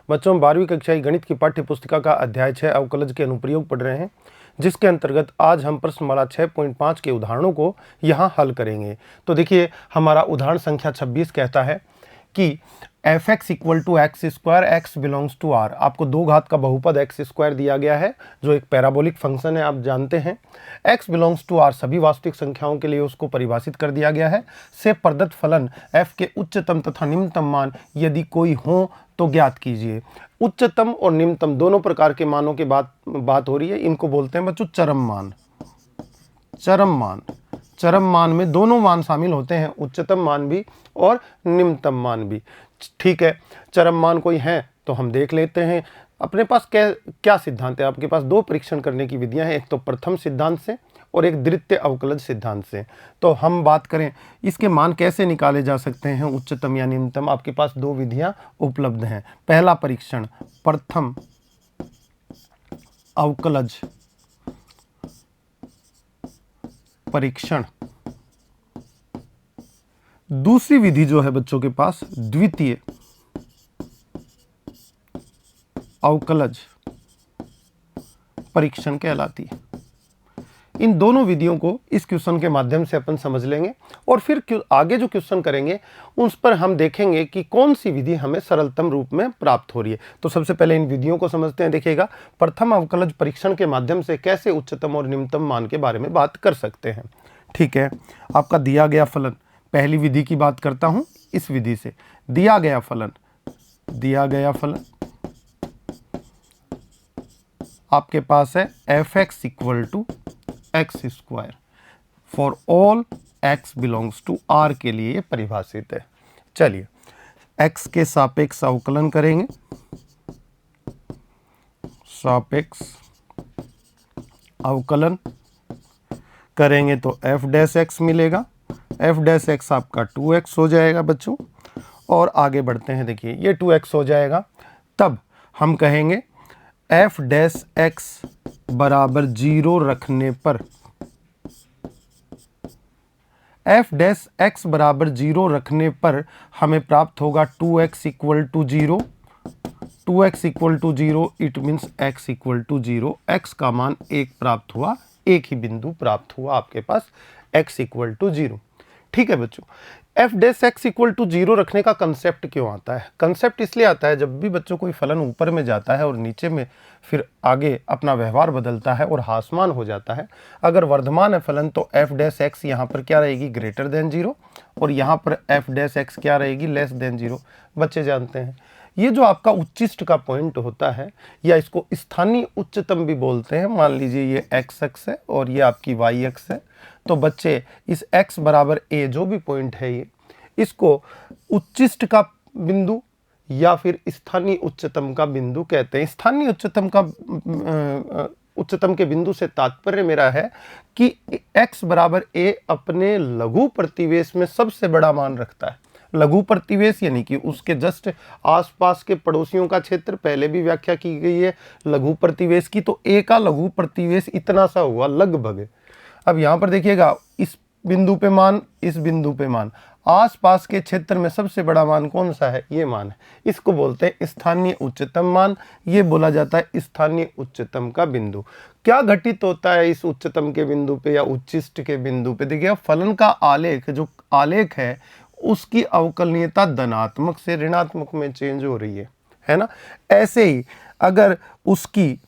बच्चों 12वीं कक्षा की गणित की पाठ्य पुस्तिका का अध्याय 6 अवकलज के अनुप्रयोग पढ़ रहे हैं, जिसके अंतर्गत आज हम प्रश्नमाला 6.5 के उदाहरणों को यहाँ हल करेंगे। तो देखिए, हमारा उदाहरण संख्या 26 कहता है कि f(x) = x², x belongs to r। आपको 2 घात का बहुपद x² दिया गया है, जो एक पैराबोलिक फंक्शन है, आप जानते हैं। x बिलोंग्स टू r सभी वास्तविक संख्याओं के लिए उसको परिभाषित कर दिया गया है। से प्रदत्त फलन f के उच्चतम तथा निम्नतम मान यदि कोई हो तो ज्ञात कीजिए। उच्चतम और निम्नतम दोनों प्रकार के मानों की बात हो रही है। इनको बोलते हैं बच्चों चरम मान। चरम मान में दोनों मान शामिल होते हैं, उच्चतम मान भी और निम्नतम मान भी। ठीक है, चरम मान कोई है तो हम देख लेते हैं। अपने पास क्या सिद्धांत है? आपके पास 2 परीक्षण करने की विधियां हैं, एक तो प्रथम सिद्धांत से और एक द्वितीय अवकलज सिद्धांत से। तो हम बात करें इसके मान कैसे निकाले जा सकते हैं, उच्चतम या निम्नतम। आपके पास 2 विधियां उपलब्ध हैं। पहला परीक्षण प्रथम अवकलज परीक्षण। दूसरी विधि जो है बच्चों के पास द्वितीय अवकलज परीक्षण कहलाती है। इन दोनों विधियों को इस क्वेश्चन के माध्यम से अपन समझ लेंगे और फिर आगे जो क्वेश्चन करेंगे उस पर हम देखेंगे कि कौन सी विधि हमें सरलतम रूप में प्राप्त हो रही है। तो सबसे पहले इन विधियों को समझते हैं। देखिएगा, प्रथम अवकलज परीक्षण के माध्यम से कैसे उच्चतम और निम्नतम मान के बारे में बात कर सकते हैं। ठीक है, आपका दिया गया फलन, पहली विधि की बात करता हूं। इस विधि से दिया गया फलन आपके पास है f(x) = x² for all x belongs to r के लिए ये परिभाषित है। चलिए, x के सापेक्ष अवकलन करेंगे। सापेक्ष अवकलन करेंगे तो f' मिलेगा। f' आपका 2x हो जाएगा बच्चों। और आगे बढ़ते हैं। देखिए, ये 2x हो जाएगा। तब हम कहेंगे f' = 0 रखने पर f' = 0 रखने पर हमें प्राप्त होगा 2x = 0। 2x = 0 it means x = 0। x का मान 1 प्राप्त हुआ, एक ही बिंदु प्राप्त हुआ आपके पास, x = 0। ठीक है बच्चों, f' = 0 रखने का कंसेप्ट क्यों आता है? कंसेप्ट इसलिए आता है जब भी बच्चों कोई फलन ऊपर में जाता है और नीचे में फिर आगे अपना व्यवहार बदलता है और ह्रासमान हो जाता है। अगर वर्धमान है फलन तो f' यहाँ पर क्या रहेगी, >0, और यहाँ पर f' क्या रहेगी, <0। बच्चे जानते हैं ये जो आपका उच्चिष्ट का पॉइंट होता है, या इसको स्थानीय उच्चतम भी बोलते हैं। मान लीजिए ये x अक्ष है और ये आपकी y अक्ष है। तो बच्चे इस x = a जो भी पॉइंट है, ये इसको उच्चिष्ट का बिंदु या फिर स्थानीय उच्चतम का बिंदु कहते हैं। स्थानीय उच्चतम के बिंदु से तात्पर्य मेरा है कि x = a अपने लघु प्रतिवेश में सबसे बड़ा मान रखता है। लघु प्रतिवेश यानी कि उसके जस्ट आसपास के पड़ोसियों का क्षेत्र, पहले भी व्याख्या की गई है लघु प्रतिवेश की। तो a का लघु प्रतिवेश इतना सा हुआ लगभग। अब यहाँ पर देखिएगा, इस बिंदु पे मान, इस बिंदु पे मान, आसपास के क्षेत्र में सबसे बड़ा मान कौन सा है, ये मान है। इसको बोलते हैं स्थानीय उच्चतम मान। ये बोला जाता है स्थानीय उच्चतम का बिंदु। क्या घटित होता है इस उच्चतम के बिंदु पे या उच्चिष्ट के बिंदु पे? देखिए, फलन का आलेख, जो आलेख है उसकी अवकलनीयता धनात्मक से ऋणात्मक में चेंज हो रही है ना। ऐसे ही अगर उसकी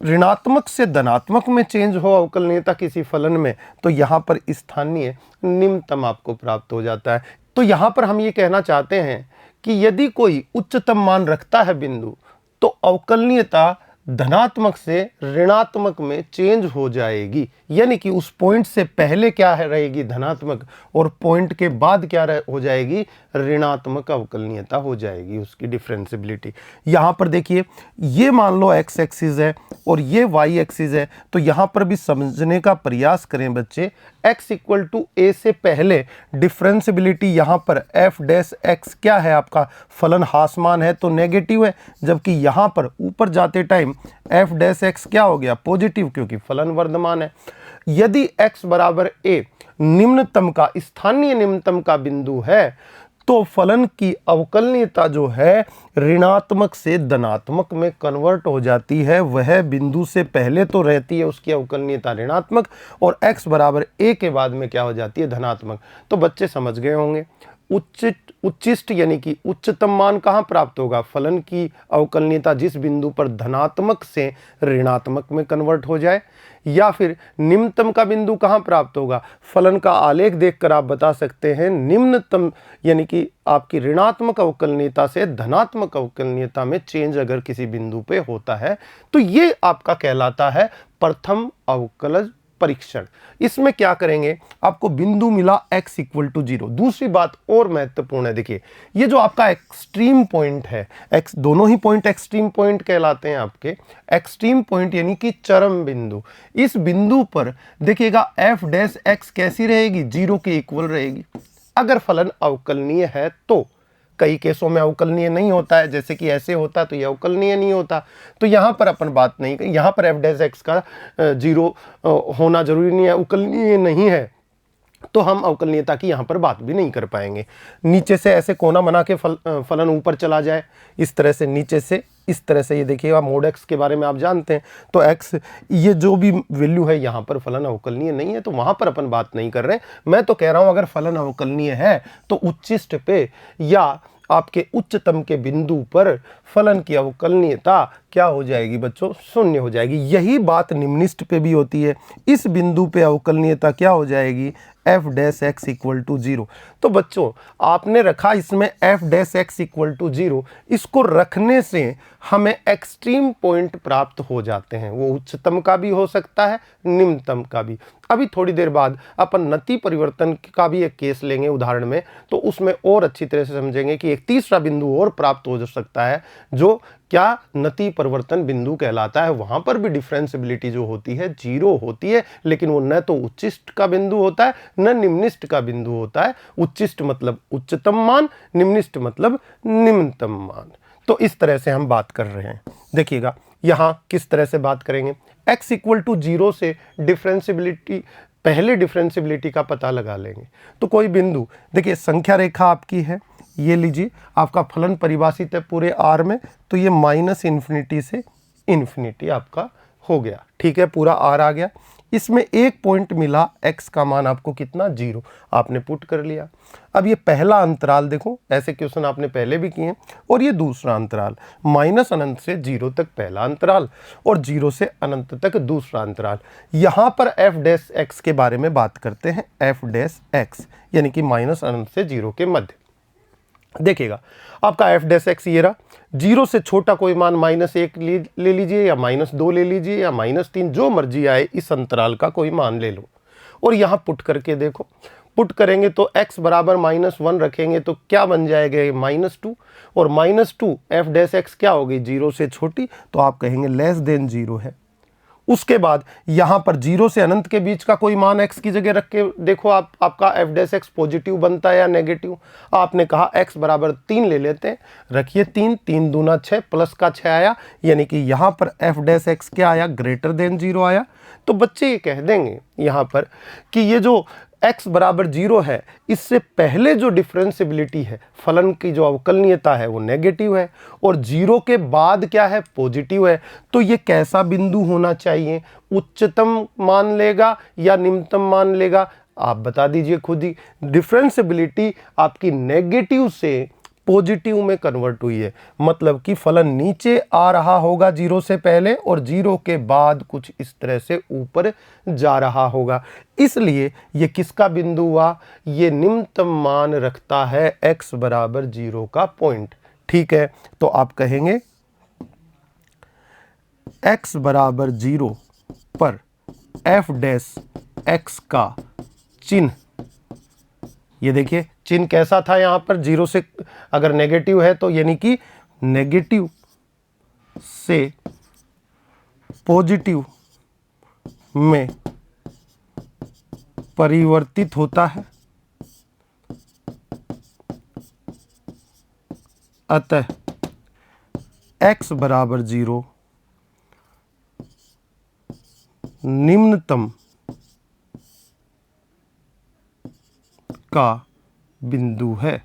ऋणात्मक से धनात्मक में चेंज हो अवकलनीयता किसी फलन में, तो यहाँ पर स्थानीय निम्नतम आपको प्राप्त हो जाता है। तो यहाँ पर हम ये कहना चाहते हैं कि यदि कोई उच्चतम मान रखता है बिंदु, तो अवकलनीयता धनात्मक से ऋणात्मक में चेंज हो जाएगी। यानी कि उस पॉइंट से पहले क्या है, रहेगी धनात्मक, और पॉइंट के बाद क्या हो जाएगी, ऋणात्मक अवकलनीयता हो जाएगी, उसकी डिफरेंशियबिलिटी। यहाँ पर देखिए, ये मान लो x एक्सिस है और ये y एक्सिस है। तो यहाँ पर भी समझने का प्रयास करें बच्चे। x = a से पहले डिफरेंशियबिलिटी यहाँ पर f' क्या है, आपका फलन ह्रासमान है तो नेगेटिव है, जबकि यहाँ पर ऊपर जाते टाइम f' क्या हो गया, पॉजिटिव, क्योंकि फलन वर्धमान है। यदि x = a निम्नतम का, स्थानीय निम्नतम का बिंदु है, तो फलन की अवकलनीयता जो है ऋणात्मक से धनात्मक में कन्वर्ट हो जाती है। वह बिंदु से पहले तो रहती है उसकी अवकलनीयता ऋणात्मक, और x बराबर a के बाद में क्या हो जाती है, धनात्मक। तो बच्चे समझ गए होंगे उच्चिष्ट यानी कि उच्चतम मान कहाँ प्राप्त होगा, फलन की अवकलनीयता जिस बिंदु पर धनात्मक से ऋणात्मक में कन्वर्ट हो जाए। या फिर निम्नतम का बिंदु कहाँ प्राप्त होगा, फलन का आलेख देखकर आप बता सकते हैं निम्नतम यानी कि आपकी ऋणात्मक अवकलनीयता से धनात्मक अवकलनीयता में चेंज अगर किसी बिंदु पे होता है तो ये आपका कहलाता है प्रथम अवकलज परीक्षण। इसमें क्या करेंगे, आपको बिंदु मिला x इक्वल टू 0। दूसरी बात और महत्वपूर्ण है, देखिए ये जो आपका एक्सट्रीम पॉइंट है, x दोनों ही पॉइंट एक्सट्रीम पॉइंट कहलाते हैं आपके। एक्सट्रीम पॉइंट यानी कि चरम बिंदु, इस बिंदु पर देखिएगा f डैश x कैसी रहेगी, 0 के इक्वल रहेगी अगर फलन अवकलनीय है तो। कई केसों में अवकलनीय नहीं होता है, जैसे कि ऐसे होता है तो यह अवकलनीय नहीं होता, तो यहाँ पर अपन बात नहीं करें। यहाँ पर f डैश x का 0 होना जरूरी नहीं है, अवकलनीय नहीं है, तो हम अवकलनीयता की यहाँ पर बात भी नहीं कर पाएंगे। नीचे से ऐसे कोना बना के फलन ऊपर चला जाए, इस तरह से नीचे से इस तरह से, ये देखिएगा मोड x के बारे में आप जानते हैं, तो x ये जो भी वैल्यू है यहाँ पर फलन अवकलनीय नहीं है, तो वहाँ पर अपन बात नहीं कर रहे। मैं तो कह रहा हूँ अगर फलन अवकलनीय है तो उच्चिष्ट पे या आपके उच्चतम के बिंदु पर फलन की अवकलनीयता क्या हो जाएगी बच्चों, शून्य हो जाएगी। यही बात निम्निष्ट पे भी होती है, इस बिंदु पे अवकलनीयता क्या हो जाएगी, f dash x equal to 0। तो बच्चों आपने रखा इसमें f dash x equal to 0, इसको रखने से हमें एक्सट्रीम पॉइंट प्राप्त हो जाते हैं। वो उच्चतम का भी हो सकता है, निम्नतम का भी। अभी थोड़ी देर बाद अपन नति परिवर्तन का भी एक केस लेंगे उदाहरण में, तो उसमें और अच्छी तरह से समझेंगे कि एक तीसरा बिंदु और प्राप्त हो सकता है जो क्या नति परिवर्तन बिंदु कहलाता है। वहां पर भी डिफरेंशियबिलिटी जो होती है 0 होती है, लेकिन वो न तो उच्चिष्ट का बिंदु होता है न निम्निष्ट का बिंदु होता है। उच्चिष्ट मतलब उच्चतम मान, निम्निष्ट मतलब निम्नतम मान। तो इस तरह से हम बात कर रहे हैं। देखिएगा यहां किस तरह से बात करेंगे, x इक्वल टू 0 से डिफरेंशियबिलिटी, पहले डिफरेंशियबिलिटी का पता लगा लेंगे। तो कोई बिंदु, देखिए संख्या रेखा आपकी है, ये लीजिए आपका फलन परिभाषित है पूरे r में, तो ये माइनस इन्फिनिटी से इन्फिनिटी आपका हो गया, ठीक है, पूरा r आ गया। इसमें एक पॉइंट मिला, x का मान आपको कितना, 0, आपने पुट कर लिया। अब ये पहला अंतराल देखो, ऐसे क्वेश्चन आपने पहले भी किए, और ये दूसरा अंतराल माइनस अनंत से 0 तक पहला अंतराल और 0 से अनंत तक दूसरा अंतराल। यहाँ पर f डैश x के बारे में बात करते हैं, f डैश x यानी कि माइनस अनंत से 0 के मध्य। देखिएगा आपका f डैश x ये रहा, 0 से छोटा कोई मान -1 ले लीजिए या -2 ले लीजिए या -3, जो मर्जी आए इस अंतराल का कोई मान ले लो और यहाँ पुट करके देखो। पुट करेंगे तो x बराबर -1 रखेंगे तो क्या बन जाएगा, -2, और -2 f डैश x क्या होगी, 0 से छोटी, तो आप कहेंगे लेस देन 0 है। उसके बाद यहां पर 0 से अनंत के बीच का कोई मान x की जगह रख के देखो, आपका f डैश x पॉजिटिव बनता है या नेगेटिव। आपने कहा x बराबर 3 ले लेते हैं, रखिए 3, 3 दूना 6, प्लस का 6 आया, यानी कि यहां पर f डैश x क्या आया, ग्रेटर देन 0 आया। तो बच्चे ये कह देंगे यहां पर कि ये जो x बराबर 0 है, इससे पहले जो डिफरेंशियबिलिटी है, फलन की जो अवकलनीयता है वो नेगेटिव है, और 0 के बाद क्या है, पॉजिटिव है। तो ये कैसा बिंदु होना चाहिए, उच्चतम मान लेगा या निम्नतम मान लेगा, आप बता दीजिए खुद ही। डिफरेंशियबिलिटी आपकी नेगेटिव से पॉजिटिव में कन्वर्ट हुई है, मतलब कि फलन नीचे आ रहा होगा 0 से पहले और 0 के बाद कुछ इस तरह से ऊपर जा रहा होगा। इसलिए ये किसका बिंदु हुआ, ये निम्नतम मान रखता है x बराबर 0 का पॉइंट, ठीक है। तो आप कहेंगे x बराबर 0 पर f डैश x का चिन्ह, ये देखिए चिन्ह कैसा था, यहां पर 0 से अगर नेगेटिव है तो यानी कि नेगेटिव से पॉजिटिव में परिवर्तित होता है, अतः x बराबर 0 निम्नतम का बिंदु है।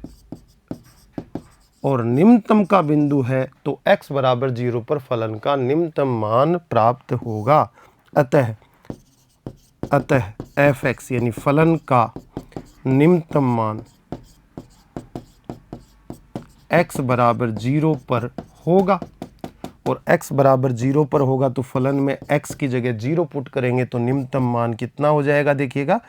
और निम्नतम का बिंदु है तो x बराबर 0 पर फलन का निम्नतम मान प्राप्त होगा। अतः f(x) यानी फलन का निम्नतम मान x बराबर 0 पर होगा, और x बराबर 0 पर होगा तो फलन में x की जगह 0 पुट करेंगे तो निम्नतम मान कितना हो जाएगा, देखिएगा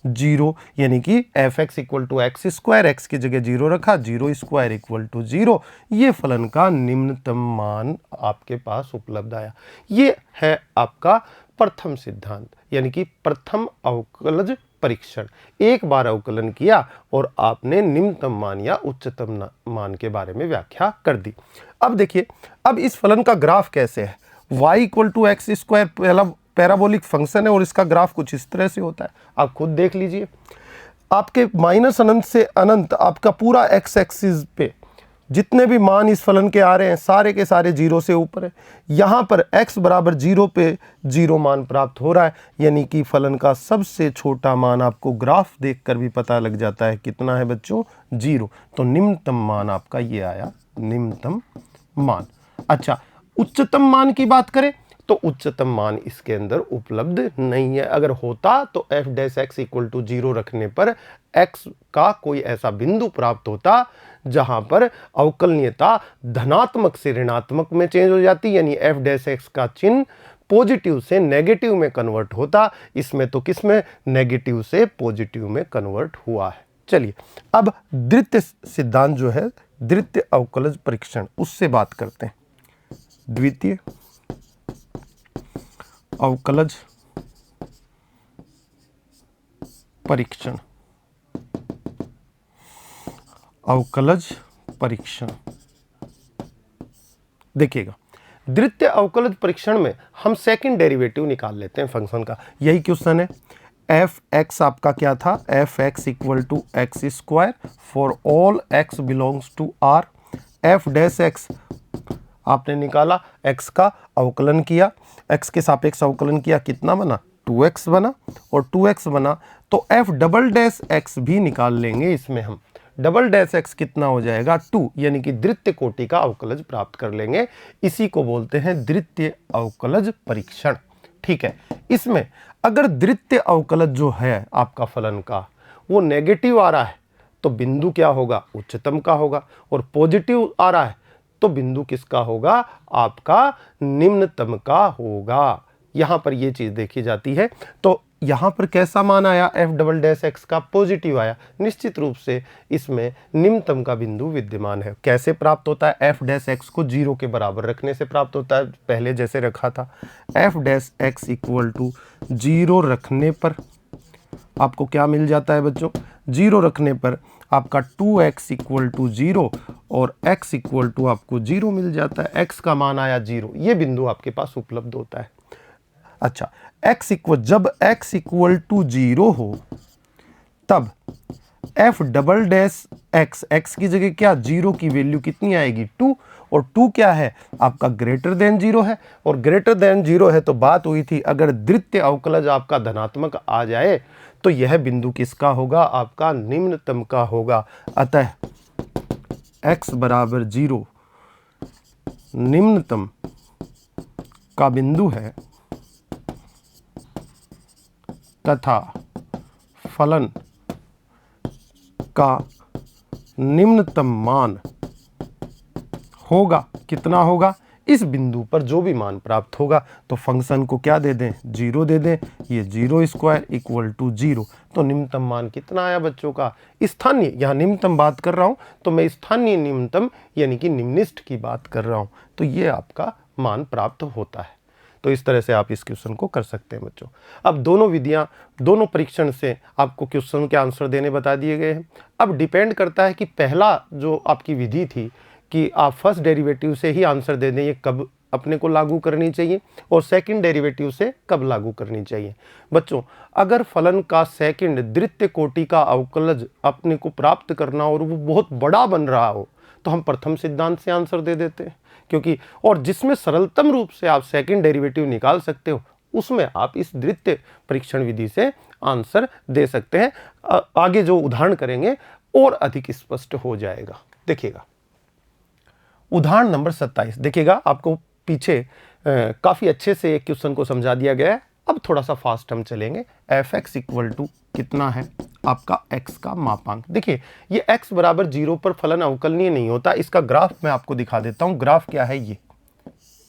0, यानी कि f(x) equal to x square, x की जगह 0 रखा, 0 स्क्वायर इक्वल टू 0। ये फलन का निम्नतम मान आपके पास उपलब्ध आया। ये है आपका प्रथम सिद्धांत, यानी कि प्रथम अवकलज परीक्षण। एक बार अवकलन किया और आपने निम्नतम मान या उच्चतम मान के बारे में व्याख्या कर दी। अब देखिए, अब इस फलन का ग्राफ कैसे है। y equal to x square पहला पैराबोलिक फंक्शन है और इसका ग्राफ कुछ इस तरह से होता है, आप खुद देख लीजिए। आपके माइनस अनंत से अनंत आपका पूरा एक्स एक्सिस पे जितने भी मान इस फलन के आ रहे हैं सारे के सारे 0 से ऊपर है। यहाँ पर x बराबर 0 पे 0 मान प्राप्त हो रहा है, यानी कि फलन का सबसे छोटा मान आपको ग्राफ देखकर भी पता लग जाता है कितना है बच्चों, 0। तो निम्नतम मान आपका ये आया, निम्नतम मान। अच्छा, उच्चतम मान की बात करें तो उच्चतम मान इसके अंदर उपलब्ध नहीं है। अगर होता तो f(x) इक्वल टू 0 रखने पर x का कोई ऐसा बिंदु प्राप्त होता जहां पर अवकलनीयता धनात्मक से ऋणात्मक में चेंज हो जाती, यानी f(x) का चिन्ह पॉजिटिव से नेगेटिव में कन्वर्ट होता। इसमें तो किसमें, नेगेटिव से पॉजिटिव में कन्वर्ट हुआ है। चलिए अब द्वितीय सिद्धांत जो है, द्वितीय अवकलज परीक्षण, उससे बात करते हैं। द्वितीय अवकलज परीक्षण, अवकलज परीक्षण। देखिएगा, द्वितीय अवकलज परीक्षण में हम सेकंड डेरिवेटिव निकाल लेते हैं फंक्शन का। यही क्वेश्चन है। f(x) आपका क्या था, f(x) equal to x square for all x belongs to r। f(x) आपने निकाला, x का अवकलन किया, x के सापेक्ष अवकलन किया, कितना बना, 2x बना, और 2x बना तो f"x भी निकाल लेंगे इसमें हम। f" कितना हो जाएगा, 2, यानी कि द्वितीय कोटि का अवकलज प्राप्त कर लेंगे। इसी को बोलते हैं द्वितीय अवकलज परीक्षण। ठीक है, इसमें अगर द्वितीय अवकलज जो है आपका फलन का वो नेगेटिव आ रहा है तो बिंदु क्या होगा, उच्चतम का होगा, और पॉजिटिव आ रहा है तो बिंदु किसका होगा, आपका निम्नतम का होगा। यहां पर यह चीज देखी जाती है। तो यहां पर कैसा मान आया, f"x का पॉजिटिव आया, निश्चित रूप से इसमें निम्नतम का बिंदु विद्यमान है। कैसे प्राप्त होता है, f(x) को 0 के बराबर रखने से प्राप्त होता है, पहले जैसे रखा था। f(x) इक्वल टू 0 रखने पर आपको क्या मिल जाता है बच्चों, 0 रखने पर आपका 2x इक्वल टू 0 और x इक्वल टू आपको 0 मिल जाता है। x का मान आया 0, ये बिंदु आपके पास उपलब्ध होता है। अच्छा, जब x इक्वल टू 0 हो तब f"x, x की जगह क्या, 0 की वैल्यू कितनी आएगी, 2, और 2 क्या है आपका, ग्रेटर देन 0 है, और ग्रेटर देन 0 है तो बात हुई थी अगर द्वितीय अवकलज आपका धनात्मक आ जाए तो यह बिंदु किसका होगा, आपका निम्नतम का होगा। अतः x बराबर 0 निम्नतम का बिंदु है तथा फलन का निम्नतम मान होगा, कितना होगा, इस बिंदु पर जो भी मान प्राप्त होगा तो फंक्शन को क्या दे दें, 0 दे दें, ये 0 स्क्वायर इक्वल टू 0। तो निम्नतम मान कितना आया बच्चों का, स्थानीय, यहाँ निम्नतम बात कर रहा हूँ तो मैं स्थानीय निम्नतम यानी कि निम्निष्ठ की बात कर रहा हूँ, तो ये आपका मान प्राप्त होता है। तो इस तरह से आप इस क्वेश्चन को कर सकते हैं बच्चों। अब दोनों विधियां, दोनों परीक्षण से आपको क्वेश्चन के आंसर देने बता दिए गए हैं। अब डिपेंड करता है कि पहला जो आपकी विधि थी कि आप फर्स्ट डेरिवेटिव से ही आंसर दे दें, ये कब अपने को लागू करनी चाहिए, और सेकंड डेरिवेटिव से कब लागू करनी चाहिए। बच्चों, अगर फलन का सेकंड द्वितीय कोटि का अवकलज अपने को प्राप्त करना और वो बहुत बड़ा बन रहा हो तो हम प्रथम सिद्धांत से आंसर दे देते हैं, क्योंकि और जिसमें सरलतम रूप से आप सेकंड डेरिवेटिव निकाल सकते हो उसमें आप इस द्वितीय परीक्षण विधि से आंसर दे सकते हैं। आगे जो उदाहरण करेंगे और अधिक स्पष्ट हो जाएगा। देखिएगा, उदाहरण नंबर 27 देखिएगा, आपको पीछे काफ़ी अच्छे से एक क्वेश्चन को समझा दिया गया है। अब थोड़ा सा फास्ट हम चलेंगे। एफ एक्स इक्वल टू कितना है आपका x का मापांक। देखिए ये x बराबर 0 पर फलन अवकलनीय नहीं होता। इसका ग्राफ मैं आपको दिखा देता हूँ। ग्राफ क्या है, ये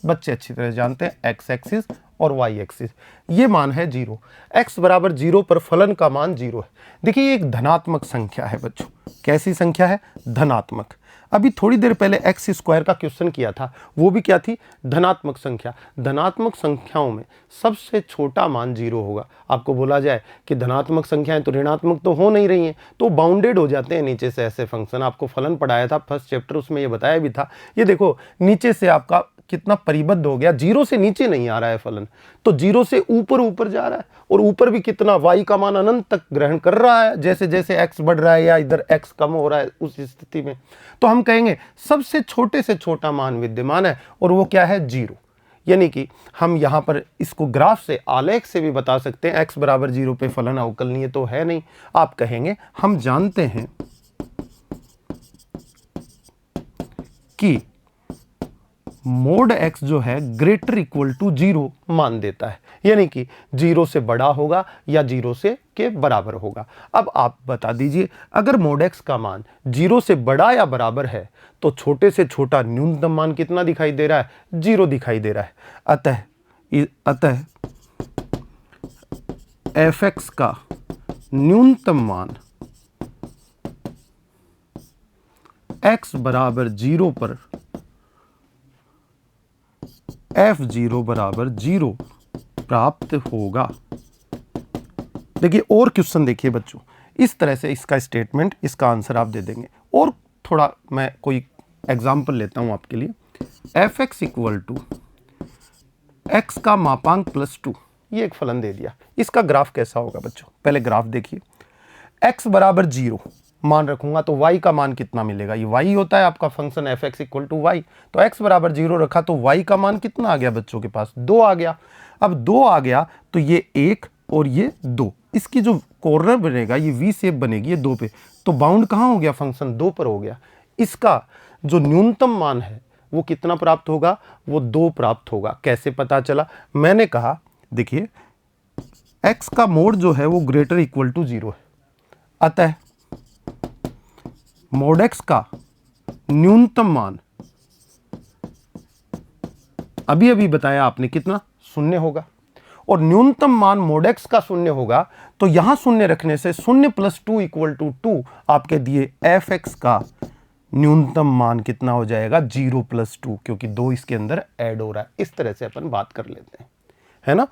बच्चे अच्छी तरह जानते हैं, x एक्सिस और y एक्सिस। ये मान है 0। x बराबर 0 पर फलन का मान 0 है। देखिए ये एक धनात्मक संख्या है बच्चों। कैसी संख्या है? धनात्मक। अभी थोड़ी देर पहले एक्स स्क्वायर का क्वेश्चन किया था, वो भी क्या थी? धनात्मक संख्या। धनात्मक संख्याओं में सबसे छोटा मान 0 होगा। आपको बोला जाए कि धनात्मक संख्याएं तो ऋणात्मक तो हो नहीं रही हैं, तो बाउंडेड हो जाते हैं नीचे से ऐसे फंक्शन। आपको फलन पढ़ाया था फर्स्ट चैप्टर, उसमें ये बताया भी था। ये देखो नीचे से आपका कितना परिबद्ध हो गया, 0 से नीचे नहीं आ रहा है फलन, तो 0 से ऊपर ऊपर जा रहा है। और ऊपर भी कितना, y का मान अनंत तक ग्रहण कर रहा है। जैसे जैसे x बढ़ रहा है या इधर x कम हो रहा है, उस स्थिति में तो हम कहेंगे सबसे छोटे से छोटा मान विद्यमान है, और वो क्या है? 0। यानी कि हम यहां पर इसको ग्राफ से, आलेख से भी बता सकते हैं x बराबर 0 पे फलन अवकलनीय तो है नहीं। आप कहेंगे हम जानते हैं कि मोड x जो है ग्रेटर इक्वल टू 0 मान देता है, यानी कि 0 से बड़ा होगा या 0 से के बराबर होगा। अब आप बता दीजिए, अगर मोड x का मान 0 से बड़ा या बराबर है तो छोटे से छोटा न्यूनतम मान कितना दिखाई दे रहा है? 0 दिखाई दे रहा है। अतः fx का न्यूनतम मान x बराबर 0 पर f0 बराबर 0 प्राप्त होगा। देखिए और क्वेश्चन देखिए बच्चों, इस तरह से इसका स्टेटमेंट, इसका आंसर आप दे देंगे। और थोड़ा मैं कोई एग्जांपल लेता हूं आपके लिए। F x equal to x का मापांक प्लस 2, ये एक फलन दे दिया। इसका ग्राफ कैसा होगा बच्चों? पहले ग्राफ देखिए। x बराबर 0 मान रखूंगा तो y का मान कितना मिलेगा? ये y होता है आपका function f x equal to y. तो x बराबर 0 रखा तो y का मान कितना आ गया बच्चों के पास? 2 आ गया। अब 2 आ गया तो ये 1 और ये 2, इसकी जो कॉर्नर बनेगा ये वी शेप बनेगी, ये 2 पे, तो बाउंड कहाँ हो गया? फंक्शन 2 पर हो गया। इसका जो न्यूनतम मान है वो कितना प्राप्त होगा? वो 2 प्राप्त होगा। कैसे पता चला? मैंने कहा देखिए x का मोड जो है वो ग्रेटर इक्वल टू 0 है, अतः मोड x का न्यूनतम मान अभी अभी बताया आपने कितना? 0 होगा। और न्यूनतम मान मोड x का 0 होगा तो यहां 0 रखने से 0 प्लस 2 इक्वल टू 2 आपके दिए एफ एक्स का न्यूनतम मान कितना हो जाएगा? 0 प्लस 2, क्योंकि 2 इसके अंदर ऐड हो रहा है। इस तरह से अपन बात कर लेते हैं, है ना।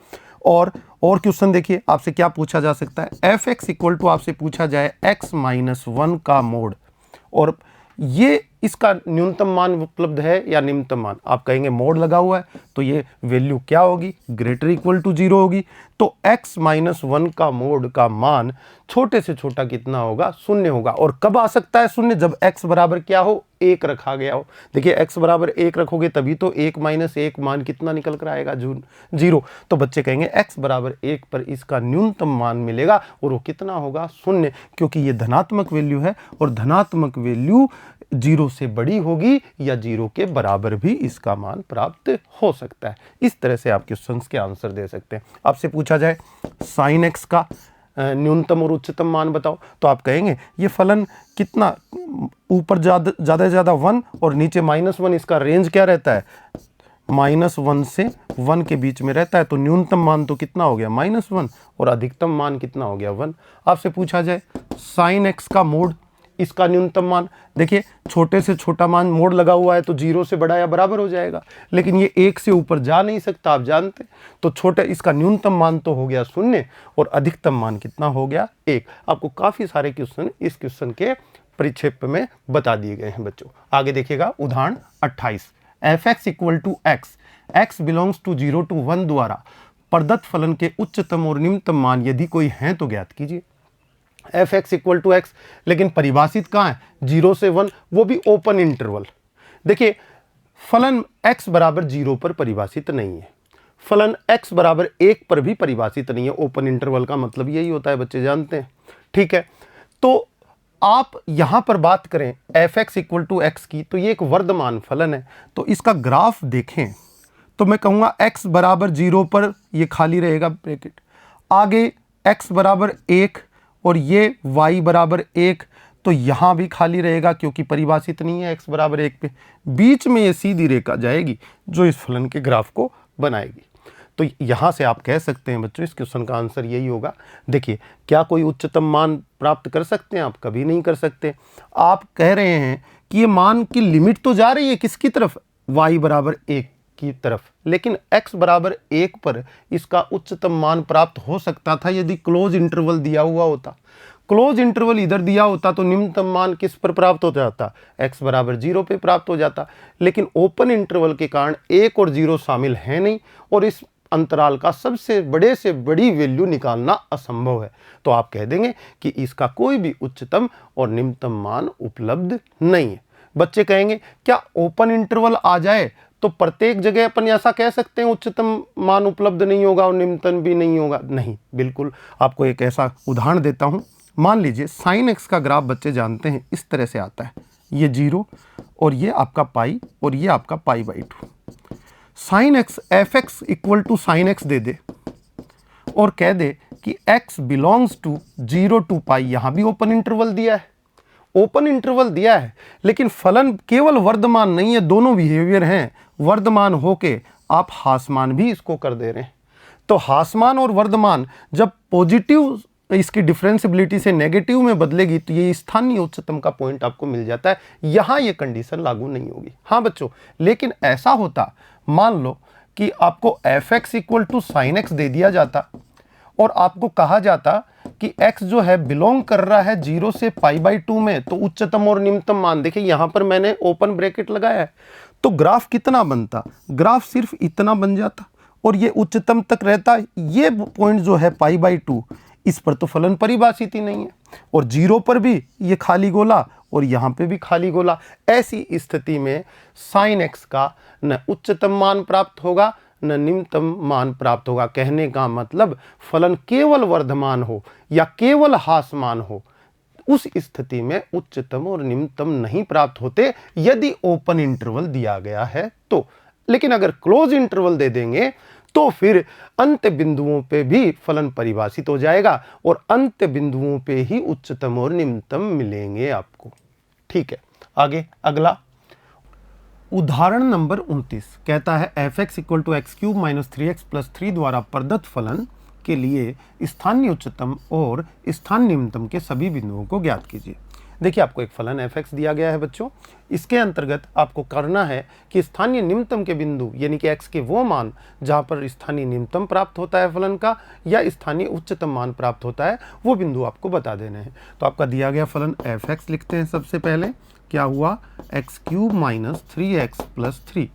और क्वेश्चन देखिए, आपसे क्या पूछा जा सकता है? एफ एक्स इक्वल टू आपसे पूछा जाए x माइनस 1 का मोड, और ये इसका न्यूनतम मान उपलब्ध है या निम्नतम मान? आप कहेंगे मोड लगा हुआ है तो ये वैल्यू क्या होगी? ग्रेटर इक्वल टू 0 होगी। तो x माइनस 1 का मोड का मान छोटे से छोटा कितना होगा? 0 होगा। और कब आ सकता है 0? जब x बराबर क्या हो? 1 रखा गया हो। देखिए x बराबर 1 रखोगे तभी तो 1 माइनस 1 मान कितना निकल कर आएगा? 0। तो बच्चे कहेंगे x बराबर 1 पर इसका न्यूनतम मान मिलेगा, और वो कितना होगा? 0, क्योंकि ये धनात्मक वैल्यू है, और धनात्मक वैल्यू 0 से बड़ी होगी या 0 के बराबर भी इसका मान प्राप्त हो सकता है। इस तरह से आप क्वेश्चंस के आंसर दे सकते हैं। आपसे पूछा जाए साइन x का न्यूनतम और उच्चतम मान बताओ, तो आप कहेंगे ये फलन कितना, ऊपर ज़्यादा से ज़्यादा 1 और नीचे -1, इसका रेंज क्या रहता है? -1 से 1 के बीच में रहता है। तो न्यूनतम मान तो कितना हो गया? -1, और अधिकतम मान कितना हो गया? 1। आपसे पूछा जाए साइन x का मोड, इसका न्यूनतम मान, देखिए छोटे से छोटा मान मोड लगा हुआ है तो 0 से बड़ा या बराबर हो जाएगा, लेकिन ये 1 से ऊपर जा नहीं सकता, आप जानते। तो छोटे, इसका न्यूनतम मान तो हो गया 0 और अधिकतम मान कितना हो गया? 1। आपको काफ़ी सारे क्वेश्चन इस क्वेश्चन के परिक्षेप में बता दिए गए हैं बच्चों। आगे देखिएगा उदाहरण 28। F x equal to x, x belongs to 0 to 1 द्वारा प्रदत्त फलन के उच्चतम और निम्नतम मान यदि कोई हैं तो ज्ञात कीजिए। F x equal to x, लेकिन परिभाषित कहाँ है? 0 से 1, वो भी ओपन इंटरवल। देखिए फलन x बराबर 0 पर परिभाषित नहीं है, फलन x बराबर 1 पर भी परिभाषित नहीं है। ओपन इंटरवल का मतलब यही होता है, बच्चे जानते हैं, ठीक है। तो आप यहां पर बात करें f x equal to x की, तो ये एक वर्धमान फलन है, तो इसका ग्राफ देखें तो मैं कहूँगा x बराबर 0 पर ये खाली रहेगा ब्रैकेट, आगे x बराबर 1 और ये y बराबर 1, तो यहाँ भी खाली रहेगा क्योंकि परिभाषित नहीं है x बराबर 1 पे। बीच में ये सीधी रेखा जाएगी जो इस फलन के ग्राफ को बनाएगी। तो यहाँ से आप कह सकते हैं बच्चों, इस क्वेश्चन का आंसर यही होगा। देखिए, क्या कोई उच्चतम मान प्राप्त कर सकते हैं आप? कभी नहीं कर सकते। आप कह रहे हैं कि ये मान की लिमिट तो जा रही है किसकी तरफ? y बराबर 1 की तरफ, लेकिन x बराबर 1 पर इसका उच्चतम मान प्राप्त हो सकता था यदि क्लोज इंटरवल दिया हुआ होता। क्लोज इंटरवल इधर दिया होता तो निम्नतम मान किस पर प्राप्त हो जाता? x बराबर 0 पे प्राप्त हो जाता। लेकिन ओपन इंटरवल के कारण 1 और 0 शामिल है नहीं, और इस अंतराल का सबसे बड़े से बड़ी वैल्यू निकालना असंभव है। तो आप कह देंगे कि इसका कोई भी उच्चतम और निम्नतम मान उपलब्ध नहीं है। बच्चे कहेंगे क्या ओपन इंटरवल आ जाए तो प्रत्येक जगह अपन ऐसा कह सकते हैं उच्चतम मान उपलब्ध नहीं होगा और निम्नतम भी नहीं होगा? नहीं, बिल्कुल। आपको एक ऐसा उदाहरण देता हूं। मान लीजिए साइन एक्स का ग्राफ बच्चे जानते हैं इस तरह से आता है, ये 0 और ये आपका पाई और ये आपका pi by 2। Sine x f x equal to sine x दे दे और कह दे कि x belongs to 0 to pi. यहां भी ओपन इंटरवल दिया है, ओपन इंटरवल दिया है, लेकिन फलन केवल वर्धमान नहीं है, दोनों बिहेवियर हैं। वर्धमान होके आप हासमान भी इसको कर दे रहे हैं। तो हासमान और वर्धमान जब पॉजिटिव इसकी डिफरेंसिबिलिटी से नेगेटिव में बदलेगी तो ये स्थानीय उच्चतम का पॉइंट आपको मिल जाता है। यहां ये कंडीशन लागू नहीं होगी। हाँ बच्चों, लेकिन ऐसा होता, मान लो कि आपको f x equal to sine x दे दिया जाता और आपको कहा जाता कि x जो है बिलोंग कर रहा है 0 से पाई बाई 2 में, तो उच्चतम और निम्नतम मान देखिए यहां पर मैंने ओपन ब्रैकेट लगाया है, तो ग्राफ कितना बनता? ग्राफ सिर्फ इतना बन जाता और ये उच्चतम तक रहता। ये पॉइंट जो है पाई बाई 2, इस पर तो फलन परिभाषित ही नहीं है, और 0 पर भी ये खाली गोला और यहां पे भी खाली गोला। ऐसी स्थिति में साइन एक्स का न उच्चतम मान प्राप्त होगा न निम्नतम मान प्राप्त होगा। कहने का मतलब फलन केवल वर्धमान हो या केवल हासमान हो, उस स्थिति में उच्चतम और निम्नतम नहीं प्राप्त होते यदि ओपन इंटरवल दिया गया है तो। लेकिन अगर क्लोज इंटरवल दे देंगे तो फिर अंत बिंदुओं पे भी फलन परिभाषित हो जाएगा और अंत बिंदुओं पे ही उच्चतम और निम्नतम मिलेंगे आपको। ठीक है, आगे अगला उदाहरण नंबर 29 कहता है f x equal to x cube minus 3x plus 3 द्वारा प्रदत्त फलन के लिए स्थानीय उच्चतम और स्थानीय निम्नतम के सभी बिंदुओं को ज्ञात कीजिए। देखिए, आपको एक फलन एफ एक्स दिया गया है बच्चों, इसके अंतर्गत आपको करना है कि स्थानीय निम्नतम के बिंदु यानी कि x के वो मान जहाँ पर स्थानीय निम्नतम प्राप्त होता है फलन का या स्थानीय उच्चतम मान प्राप्त होता है, वो बिंदु आपको बता देने हैं। तो आपका दिया गया फलन एफ एक्स लिखते हैं। सबसे पहले क्या हुआ? X cube minus 3x plus 3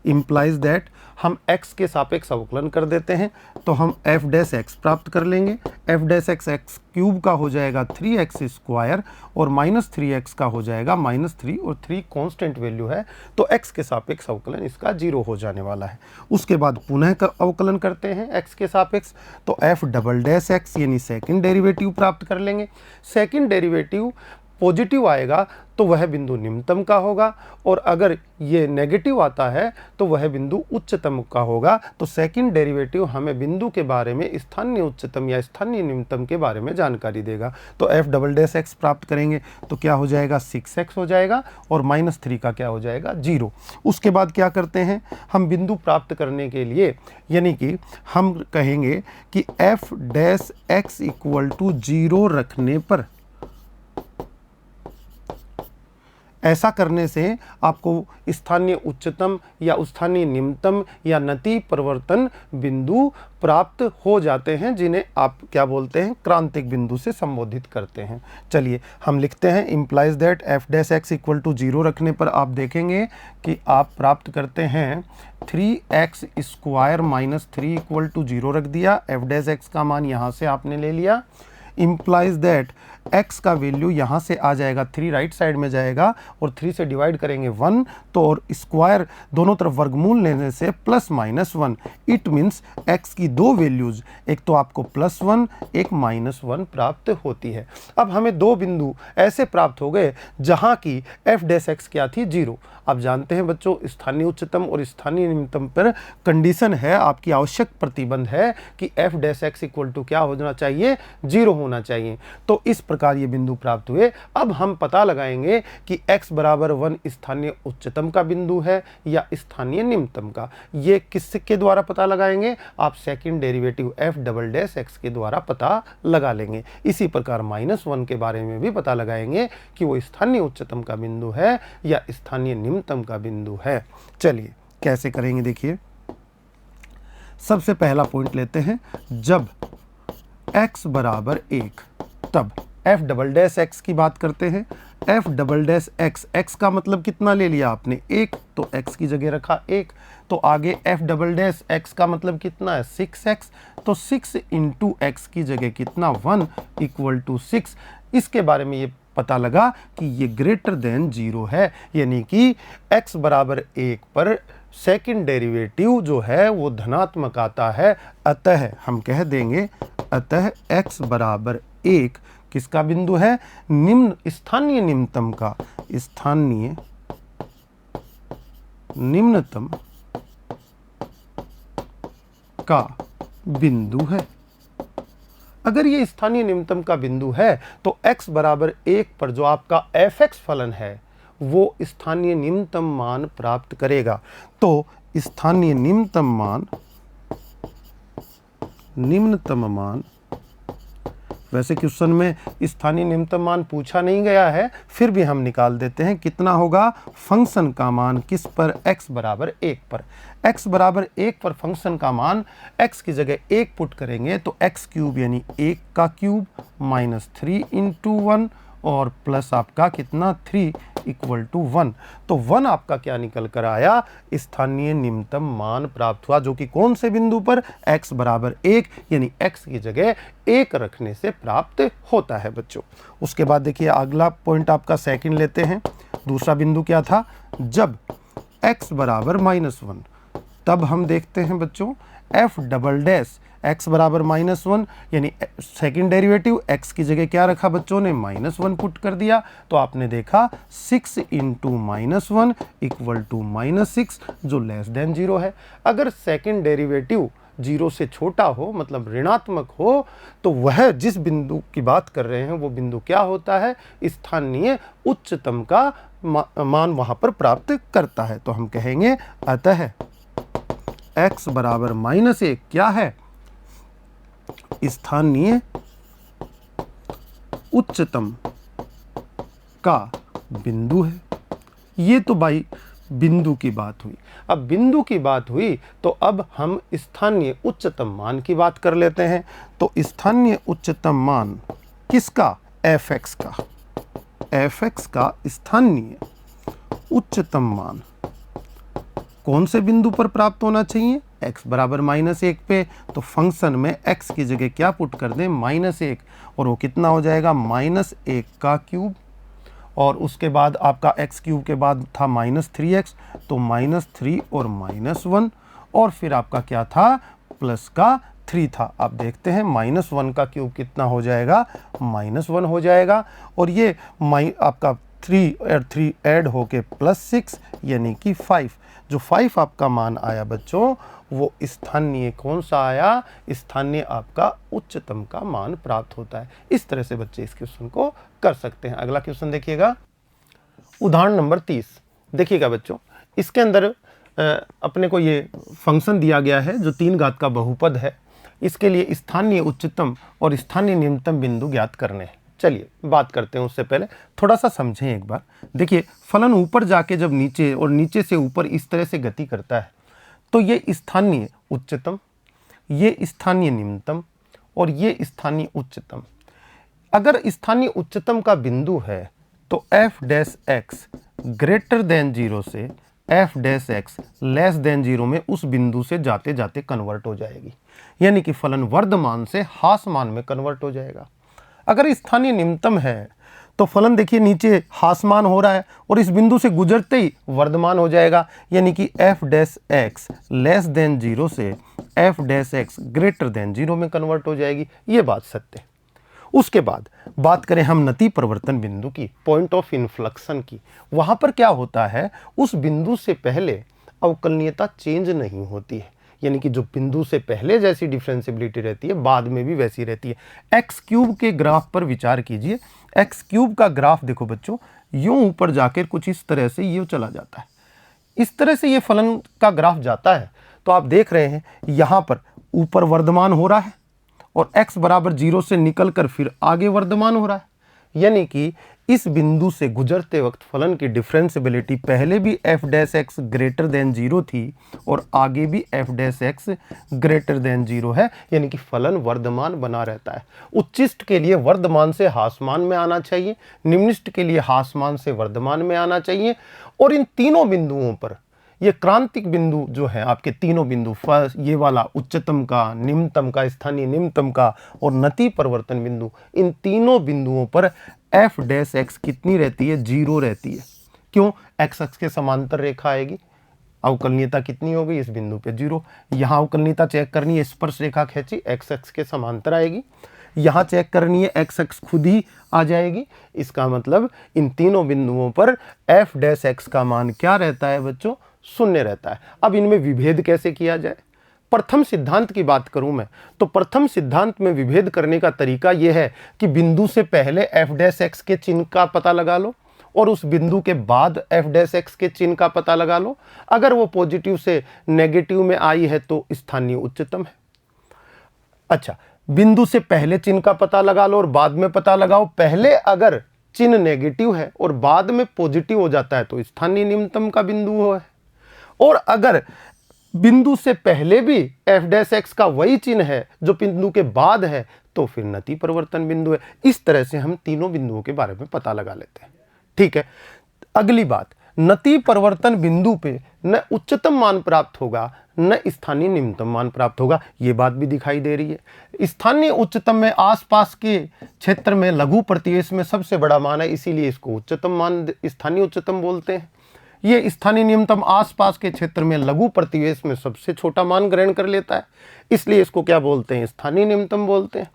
implies that हम x के सापेक्ष अवकलन कर देते हैं तो हम एफ डैश एक्स प्राप्त कर लेंगे। F dash x x cube का हो जाएगा 3x स्क्वायर और माइनस 3x का हो जाएगा माइनस 3, और 3 कांस्टेंट वैल्यू है तो x के सापेक्ष अवकलन इसका 0 हो जाने वाला है। उसके बाद पुनः अवकलन करते हैं x के सापेक्ष तो एफ डबल डैश एक्स यानी सेकेंड डेरिवेटिव प्राप्त कर लेंगे। सेकेंड डेरिवेटिव पॉजिटिव आएगा तो वह बिंदु निम्नतम का होगा, और अगर ये नेगेटिव आता है तो वह बिंदु उच्चतम का होगा। तो सेकंड डेरिवेटिव हमें बिंदु के बारे में स्थानीय उच्चतम या स्थानीय निम्नतम के बारे में जानकारी देगा। तो एफ डबल डैश एक्स प्राप्त करेंगे तो क्या हो जाएगा? 6x हो जाएगा और माइनस 3 का क्या हो जाएगा? 0। उसके बाद क्या करते हैं हम बिंदु प्राप्त करने के लिए, यानी कि हम कहेंगे कि f dash x equal to 0 रखने पर, ऐसा करने से आपको स्थानीय उच्चतम या स्थानीय निम्नतम या नति परिवर्तन बिंदु प्राप्त हो जाते हैं, जिन्हें आप क्या बोलते हैं? क्रांतिक बिंदु से संबोधित करते हैं। चलिए हम लिखते हैं implies that f dash x equal to 0 रखने पर आप देखेंगे कि आप प्राप्त करते हैं 3x square minus 3 equal to 0 रख दिया। एफ डैश एक्स का मान यहाँ से आपने ले लिया। इम्प्लाइज दैट x का वैल्यू यहाँ से आ जाएगा 3 राइट साइड में जाएगा और 3 से डिवाइड करेंगे 1, तो और स्क्वायर दोनों तरफ वर्गमूल लेने से +-1। इट मीन्स x की दो वैल्यूज, एक तो आपको +1 एक -1 प्राप्त होती है। अब हमें दो बिंदु ऐसे प्राप्त हो गए जहाँ की f' क्या थी 0। आप जानते हैं बच्चों स्थानीय उच्चतम और स्थानीय निम्नतम पर कंडीशन है, आपकी आवश्यक प्रतिबंध है कि f' इक्वल टू क्या होना चाहिए 0 होना चाहिए। तो इस प्रकार ये बिंदु प्राप्त हुए। अब हम पता लगाएंगे कि x बराबर 1 स्थानीय उच्चतम का बिंदु है या स्थानीय निम्नतम का। ये किसके द्वारा पता लगाएंगे? आप सेकंड डेरिवेटिव f" के द्वारा पता लगा लेंगे। इसी प्रकार -1 के बारे में भी पता लगाएंगे कि वो स्थानीय उच्चतम का बिंदु है या स्थानीय निम्नतम का बिंदु है। चलिए कैसे करेंगे देखिए। सबसे पहला पॉइंट लेते हैं, जब x बराबर 1 तब f" की बात करते हैं। f" x का मतलब कितना ले लिया आपने 1, तो x की जगह रखा 1। तो आगे f" का मतलब कितना है 6x, तो 6 इंटू x की जगह कितना 1 इक्वल टू 6। इसके बारे में ये पता लगा कि ये ग्रेटर देन 0 है, यानी कि x बराबर 1 पर सेकंड डेरिवेटिव जो है वो धनात्मक आता है। अतः हम कह देंगे अतः x बराबर 1 किसका बिंदु है? स्थानीय निम्नतम का, स्थानीय निम्नतम का बिंदु है। अगर ये स्थानीय निम्नतम का बिंदु है तो x बराबर 1 पर जो आपका f(x) फलन है वो स्थानीय निम्नतम मान प्राप्त करेगा। तो स्थानीय निम्नतम मान, वैसे क्वेश्चन में स्थानीय निम्नतम मान पूछा नहीं गया है, फिर भी हम निकाल देते हैं। कितना होगा? फंक्शन का मान किस पर? x बराबर 1 पर। x बराबर 1 पर फंक्शन का मान x की जगह 1 पुट करेंगे तो x³ यानी 1 का क्यूब -3 इंटू 1 और प्लस आपका कितना 3 इक्वल टू 1। तो 1 आपका क्या निकल कर आया? स्थानीय निम्नतम मान प्राप्त हुआ, जो कि कौन से बिंदु पर? x बराबर 1 यानी x की जगह 1 रखने से प्राप्त होता है बच्चों। उसके बाद देखिए अगला पॉइंट आपका सेकंड लेते हैं। दूसरा बिंदु क्या था? जब x बराबर -1 तब हम देखते हैं बच्चों f" x बराबर -1 यानी सेकंड डेरिवेटिव x की जगह क्या रखा बच्चों ने? -1 पुट कर दिया। तो आपने देखा 6 इंटू -1 इक्वल टू -6 जो लेस देन 0 है। अगर सेकंड डेरिवेटिव 0 से छोटा हो मतलब ऋणात्मक हो तो वह जिस बिंदु की बात कर रहे हैं वो बिंदु क्या होता है? स्थानीय उच्चतम का मान वहां पर प्राप्त करता है। तो हम कहेंगे अतः x बराबर -1 क्या है? स्थानीय उच्चतम का बिंदु है। ये तो भाई बिंदु की बात हुई। अब बिंदु की बात हुई तो अब हम स्थानीय उच्चतम मान की बात कर लेते हैं। तो स्थानीय उच्चतम मान किसका? f(x) का। f(x) का स्थानीय उच्चतम मान कौन से बिंदु पर प्राप्त होना चाहिए? x बराबर -1 पे। तो फंक्शन में x की जगह क्या पुट कर दें? -1 और वो कितना हो जाएगा? -1 का क्यूब और उसके बाद आपका x³ के बाद था -3x तो -3 और -1 और फिर आपका क्या था? प्लस का 3 था। आप देखते हैं -1 का क्यूब कितना हो जाएगा? -1 हो जाएगा और ये आपका 3 और 3 ऐड होके +6 यानी कि 5। जो 5 आपका मान आया बच्चों वो स्थानीय कौन सा आया? स्थानीय आपका उच्चतम का मान प्राप्त होता है। इस तरह से बच्चे इस क्वेश्चन को कर सकते हैं। अगला क्वेश्चन देखिएगा, उदाहरण नंबर 30। देखिएगा बच्चों, इसके अंदर अपने को ये फंक्शन दिया गया है जो 3 घात का बहुपद है। इसके लिए स्थानीय उच्चतम और स्थानीय निम्नतम बिंदु ज्ञात करने हैं। चलिए बात करते हैं। उससे पहले थोड़ा सा समझें एक बार। देखिए फलन ऊपर जाके जब नीचे और नीचे से ऊपर इस तरह से गति करता है तो ये स्थानीय उच्चतम, ये स्थानीय निम्नतम और ये स्थानीय उच्चतम। अगर स्थानीय उच्चतम का बिंदु है तो f' ग्रेटर देन 0 से f' लेस देन 0 में उस बिंदु से जाते जाते कन्वर्ट हो जाएगी, यानी कि फलन वर्धमान से ह्रासमान में कन्वर्ट हो जाएगा। अगर स्थानीय निम्नतम है तो फलन देखिए नीचे ह्रासमान हो रहा है और इस बिंदु से गुजरते ही वर्धमान हो जाएगा, यानी कि f dash x less than 0 से f dash x greater than 0 में कन्वर्ट हो जाएगी। ये बात सत्य है। उसके बाद बात करें हम नति परिवर्तन बिंदु की, पॉइंट ऑफ इन्फ्लेक्शन की, वहां पर क्या होता है, उस बिंदु से पहले अवकलनीयता चेंज नहीं होती है, यानी कि जो बिंदु से पहले जैसी डिफरेंशियबिलिटी रहती है बाद में भी वैसी रहती है। एक्स क्यूब के ग्राफ पर विचार कीजिए। एक्स क्यूब का ग्राफ देखो बच्चों, यूं ऊपर जाकर कुछ इस तरह से ये चला जाता है, इस तरह से ये फलन का ग्राफ जाता है। तो आप देख रहे हैं यहां पर ऊपर वर्धमान हो रहा है और x बराबर 0 से निकलकर फिर आगे वर्धमान हो रहा है, यानी कि इस बिंदु से गुजरते वक्त फलन की डिफरेंशियबिलिटी पहले भी f dash x greater than 0 थी और आगे भी f dash x greater than 0 है, यानी कि फलन वर्धमान बना रहता है। उच्चिष्ट के लिए वर्धमान से ह्रासमान में आना चाहिए, निम्निष्ट के लिए ह्रासमान से वर्धमान में आना चाहिए। और इन तीनों बिंदुओं पर ये क्रांतिक बिंदु जो है आपके तीनों बिंदु, फर्स्ट ये वाला उच्चतम का, निम्नतम का, स्थानीय निम्नतम का और नति परिवर्तन बिंदु, इन तीनों बिंदुओं पर f डैश एक्स कितनी रहती है, 0 रहती है। क्यों? x अक्ष के समांतर रेखा आएगी, अवकलनीयता कितनी होगी इस बिंदु पे 0। यहाँ अवकलनीयता चेक करनी है, स्पर्श रेखा खींची, x अक्ष के समांतर आएगी। यहाँ चेक करनी है, x अक्ष खुद ही आ जाएगी। इसका मतलब इन तीनों बिंदुओं पर f डैश एक्स का मान क्या रहता है बच्चों, 0 रहता है। अब इनमें विभेद कैसे किया जाए? प्रथम सिद्धांत की बात करूं मैं तो प्रथम सिद्धांत में विभेद करने का तरीका यह है कि बिंदु से पहले f डैश एक्स के चिन्ह का पता लगा लो और उस बिंदु के बाद f डैश एक्स के चिन्ह का पता लगा लो। अगर वो पॉजिटिव से नेगेटिव में आई है तो स्थानीय उच्चतम है। अच्छा, बिंदु से पहले चिन्ह का पता लगा लो और बाद में पता लगाओ। पहले अगर चिन्ह नेगेटिव है और बाद में पॉजिटिव हो जाता है तो स्थानीय निम्नतम का बिंदु है। और अगर बिंदु से पहले भी f डैश एक्स का वही चिन्ह है जो बिंदु के बाद है तो फिर नति परिवर्तन बिंदु है। इस तरह से हम तीनों बिंदुओं के बारे में पता लगा लेते हैं। ठीक है, अगली बात, नति परिवर्तन बिंदु पे न उच्चतम मान प्राप्त होगा न स्थानीय निम्नतम मान प्राप्त होगा। ये बात भी दिखाई दे रही है। स्थानीय उच्चतम में आसपास के क्षेत्र में लघु प्रतिवेश में सबसे बड़ा मान है, इसीलिए इसको उच्चतम मान स्थानीय उच्चतम बोलते हैं। ये स्थानीय निम्नतम आसपास के क्षेत्र में लघु प्रतिवेश में सबसे छोटा मान ग्रहण कर लेता है, इसलिए इसको क्या बोलते हैं, स्थानीय निम्नतम बोलते हैं।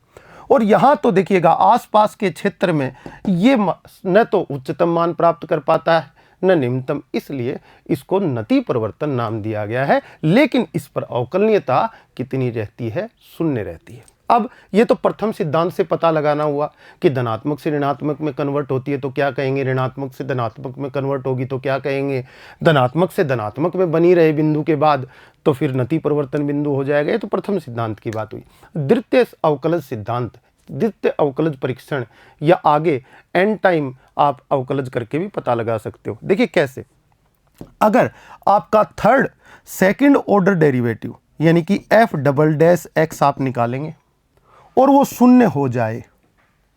और यहाँ तो देखिएगा आसपास के क्षेत्र में ये न तो उच्चतम मान प्राप्त कर पाता है न निम्नतम, इसलिए इसको नति परिवर्तन नाम दिया गया है। लेकिन इस पर अवकलनीयता कितनी रहती है, 0 रहती है। अब ये तो प्रथम सिद्धांत से पता लगाना हुआ कि धनात्मक से ऋणात्मक में कन्वर्ट होती है तो क्या कहेंगे, ऋणात्मक से धनात्मक में कन्वर्ट होगी तो क्या कहेंगे, धनात्मक से धनात्मक में बनी रहे बिंदु के बाद तो फिर नति परिवर्तन बिंदु हो जाएगा। ये तो प्रथम सिद्धांत की बात हुई। द्वितीय अवकलज सिद्धांत, द्वितीय अवकलज परीक्षण या आगे एंड टाइम आप अवकलज करके भी पता लगा सकते हो। देखिए कैसे, अगर आपका थर्ड सेकंड ऑर्डर डेरिवेटिव यानी कि f डबल डैश एक्स आप निकालेंगे और वो 0 हो जाए,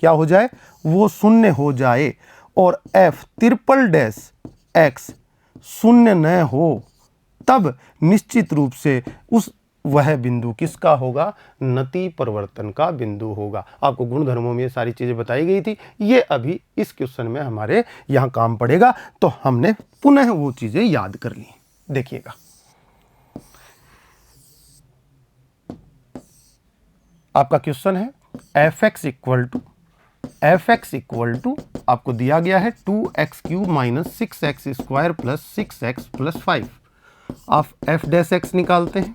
क्या हो जाए, वो 0 हो जाए और f ट्रिपल डैश एक्स 0 न हो, तब निश्चित रूप से वह बिंदु किसका होगा, नति परिवर्तन का बिंदु होगा। आपको गुणधर्मों में ये सारी चीजें बताई गई थी, ये अभी इस क्वेश्चन में हमारे यहां काम पड़ेगा, तो हमने पुनः वो चीजें याद कर ली। देखिएगा, आपका क्वेश्चन है f(x) इक्वल टू आपको दिया गया है 2x³ minus 6x square plus 6x plus 5। आप f डैश एक्स निकालते हैं,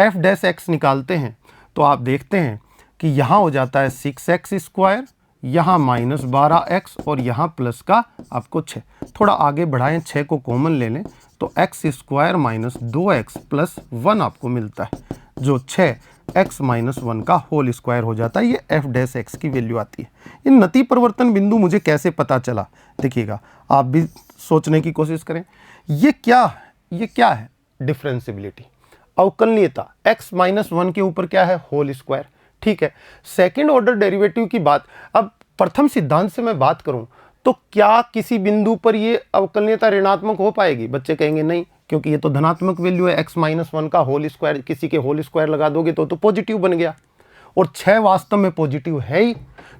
f डैश एक्स निकालते हैं तो आप देखते हैं कि यहाँ हो जाता है 6x स्क्वायर, यहाँ माइनस 12x और यहाँ प्लस का आपको 6। थोड़ा आगे बढ़ाएं, 6 को कॉमन ले लें तो x square minus 2x plus 1 आपको मिलता है, जो 6x माइनस 1 का होल स्क्वायर हो जाता है। ये f डैश एक्स की वैल्यू आती है। ये नति परिवर्तन बिंदु मुझे कैसे पता चला, देखिएगा, आप भी सोचने की कोशिश करें। ये क्या है, डिफरेंशियबिलिटी, अवकलनीयता, x माइनस 1 के ऊपर क्या है, होल स्क्वायर। ठीक है, सेकेंड ऑर्डर डेरिवेटिव की बात, अब प्रथम सिद्धांत से मैं बात करूं तो क्या किसी बिंदु पर ये अवकलनीयता ऋणात्मक हो पाएगी? बच्चे कहेंगे नहीं, क्योंकि ये तो धनात्मक वैल्यू है, x माइनस 1 का होल स्क्वायर, किसी के होल स्क्वायर लगा दोगे तो पॉजिटिव बन गया। और 6 वास्तव में पॉजिटिव है ही,